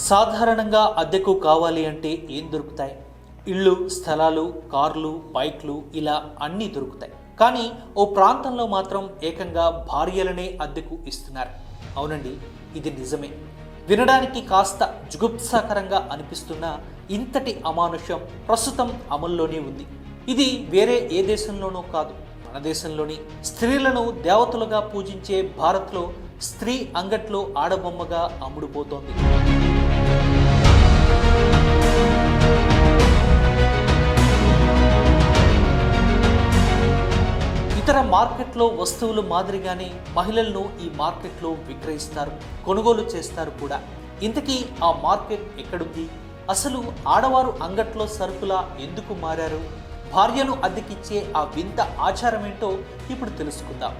సాధారణంగా అద్దెకు కావాలి అంటే ఏం దొరుకుతాయి? ఇళ్ళు, స్థలాలు, కార్లు, బైక్లు ఇలా అన్నీ దొరుకుతాయి. కానీ ఓ ప్రాంతంలో మాత్రం ఏకంగా భార్యలనే అద్దెకు ఇస్తున్నారు. అవునండి, ఇది నిజమే. వినడానికి కాస్త జుగుప్సాకరంగా అనిపిస్తున్న ఇంతటి అమానుషం ప్రస్తుతం అమల్లోనే ఉంది. ఇది వేరే ఏ దేశంలోనూ కాదు, మన దేశంలోని స్త్రీలను దేవతలుగా పూజించే భారత్లో స్త్రీ అంగట్లో ఆడబొమ్మగా అమ్ముడుపోతోంది. ఇతర మార్కెట్లో వస్తువులు మాదిరిగానే మహిళలను ఈ మార్కెట్లో విక్రయిస్తారు, కొనుగోలు చేస్తారు కూడా. ఇంతకీ ఆ మార్కెట్ ఎక్కడుంది? అసలు ఆడవారు అంగట్లో సరుకులా ఎందుకు మారారు? భార్యను అద్దెకిచ్చే ఆ వింత ఆచారమేంటో ఇప్పుడు తెలుసుకుందాం.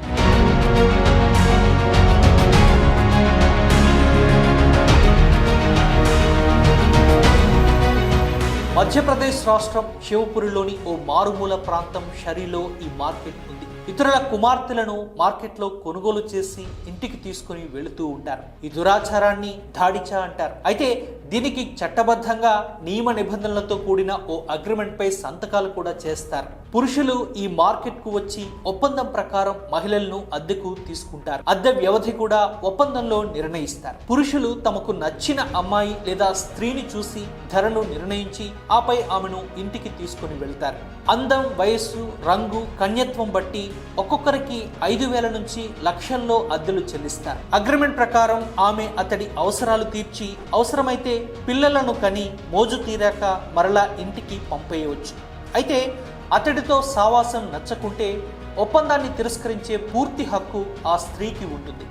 మధ్యప్రదేశ్ రాష్ట్రం శివపురిలోని ఓ మారుమూల ప్రాంతం షరీలో ఈ మార్కెట్ ఉంది. ఇతరుల కుమార్తెలను మార్కెట్లో కొనుగోలు చేసి ఇంటికి తీసుకుని వెళుతూ ఉంటారు. ఈ దురాచారాన్ని దాడిచా అంటారు. అయితే దీనికి చట్టబద్ధంగా నియమ నిబంధనలతో కూడిన ఓ అగ్రిమెంట్ పై సంతకాలు కూడా చేస్తారు. పురుషులు ఈ మార్కెట్ కు వచ్చి ఒప్పందం ప్రకారం మహిళలను అద్దెకు తీసుకుంటారు. అద్దె వ్యవధి కూడా ఒప్పందంలో నిర్ణయిస్తారు. పురుషులు తమకు నచ్చిన అమ్మాయి లేదా స్త్రీని చూసి ధరను నిర్ణయించి ఆపై ఆమెను ఇంటికి తీసుకుని వెళ్తారు. అందం, వయస్సు, రంగు, కన్యత్వం బట్టి ఒక్కొక్కరికి 5,000 నుంచి లక్షల్లో అద్దెలు చెల్లిస్తారు. అగ్రిమెంట్ ప్రకారం ఆమె అతడి అవసరాలు తీర్చి అవసరమైతే పిల్లలను కని మోజు తీరాక మరలా ఇంటికి పంపేయవచ్చు. అయితే అతడితో సావాసం నచ్చకుంటే ఒప్పందాన్ని తిరస్కరించే పూర్తి హక్కు ఆ స్త్రీకి ఉంటుంది.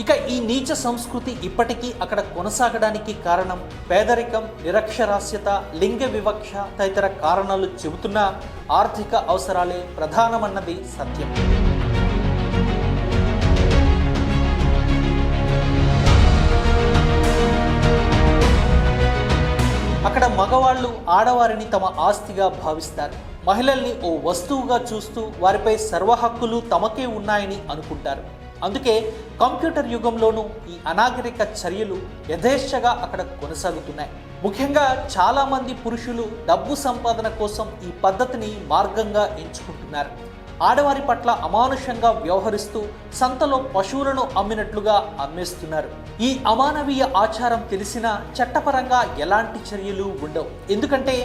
ఇక ఈ నీచ సంస్కృతి ఇప్పటికీ అక్కడ కొనసాగడానికి కారణం పేదరికం, నిరక్షరాస్యత, లింగ వివక్ష తదితర కారణాలు చెబుతున్నా ఆర్థిక అవసరాలే ప్రధానమన్నది సత్యం. అక్కడ మగవాళ్ళు ఆడవారిని తమ ఆస్తిగా భావిస్తారు. మహిళల్ని ఓ వస్తువుగా చూస్తూ వారిపై సర్వ హక్కులు తమకే ఉన్నాయని అనుకుంటారు. అందుకే కంప్యూటర్ యుగంలోనూ ఈ అనాగరిక చర్యలు యథేచ్ఛగా అక్కడ కొనసాగుతున్నాయి. ముఖ్యంగా చాలామంది పురుషులు డబ్బు సంపాదన కోసం ఈ పద్ధతిని మార్గంగా ఎంచుకుంటున్నారు. ఆడవారి పట్ల అమానుషంగా వ్యవహరిస్తూ సంతలో పశువులను అమ్మినట్లుగా అమ్మేస్తున్నారు. ఈ అమానవీయ ఆచారం తెలిసినా చట్టపరంగా ఎలాంటి చర్యలు ఉండవు. ఎందుకంటే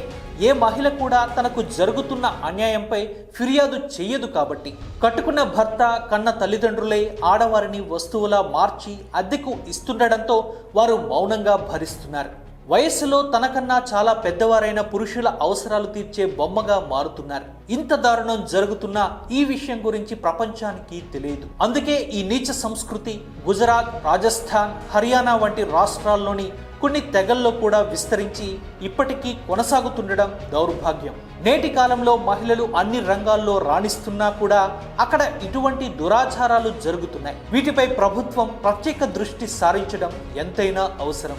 ఏ మహిళ కూడా తనకు జరుగుతున్న అన్యాయంపై ఫిర్యాదు చెయ్యదు కాబట్టి. కట్టుకున్న భర్త, కన్న తల్లిదండ్రులే ఆడవారిని వస్తువులా మార్చి అద్దెకు ఇస్తుండడంతో వారు మౌనంగా భరిస్తున్నారు. వయస్సులో తనకన్నా చాలా పెద్దవారైన పురుషుల అవసరాలు తీర్చే బొమ్మగా మారుతున్నారు. ఇంత దారుణం జరుగుతున్న ఈ విషయం గురించి ప్రపంచానికి తెలియదు. అందుకే ఈ నీచ సంస్కృతి గుజరాత్, రాజస్థాన్, హర్యానా వంటి రాష్ట్రాల్లోని కొన్ని తెగల్లో కూడా విస్తరించి ఇప్పటికీ కొనసాగుతుండడం దౌర్భాగ్యం. నేటి కాలంలో మహిళలు అన్ని రంగాల్లో రాణిస్తున్నా కూడా అక్కడ ఇటువంటి దురాచారాలు జరుగుతున్నాయి. వీటిపై ప్రభుత్వం ప్రత్యేక దృష్టి సారించడం ఎంతైనా అవసరం.